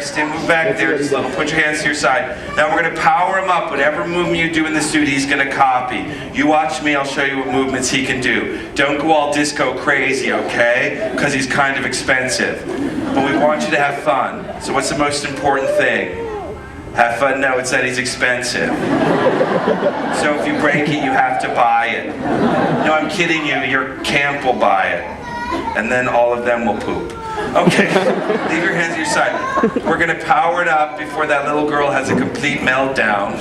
Stand, move back there just a little. Put your hands to your side. Now we're going to power him up. Whatever movement you do in the suit, he's going to copy. You watch me, I'll show you what movements he can do. Don't go all disco crazy, okay? Because he's kind of expensive. But we want you to have fun. So what's the most important thing? Have fun? No, it's that he's expensive. So if you break it, you have to buy it. No, I'm kidding you. Your camp will buy it. And then all of them will poop. Okay, leave your hands to your side. We're going to power it up before that little girl has a complete meltdown.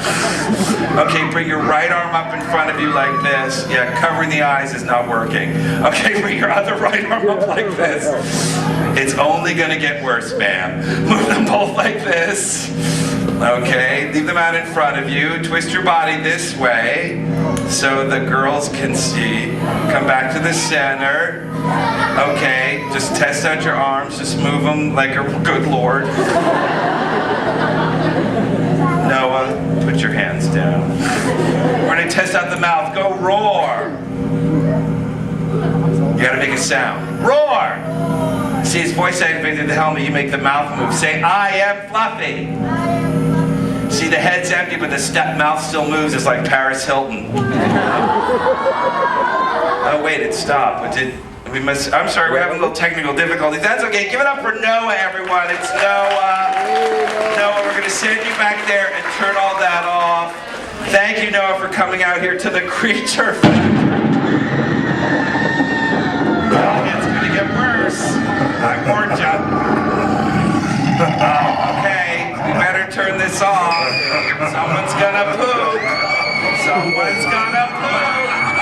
Okay, bring your right arm up in front of you like this. Yeah, covering the eyes is not working. Okay, bring your other right arm up like this. It's only going to get worse, ma'am. Move them both like this. Okay, leave them out in front of you. Twist your body this way so the girls can see. Come back to the center. Okay, just test out your arms. Just move them like a good Lord. Noah, put your hands down. We're going to test out the mouth. Go roar. You got to make a sound. Roar! See, his voice activated the helmet. You make the mouth move. Say, I am Fluffy. See, the head's empty, but the mouth still moves. It's like Paris Hilton. Oh, wait, it stopped. I'm sorry, we're having a little technical difficulties. That's okay. Give it up for Noah, everyone. It's Noah. Noah, we're going to send you back there and turn all that off. Thank you, Noah, for coming out here to the Creature Factory. Oh, it's going to get worse. I warned you. Okay, we better turn this off. Someone's gonna poop. Someone's gonna poop.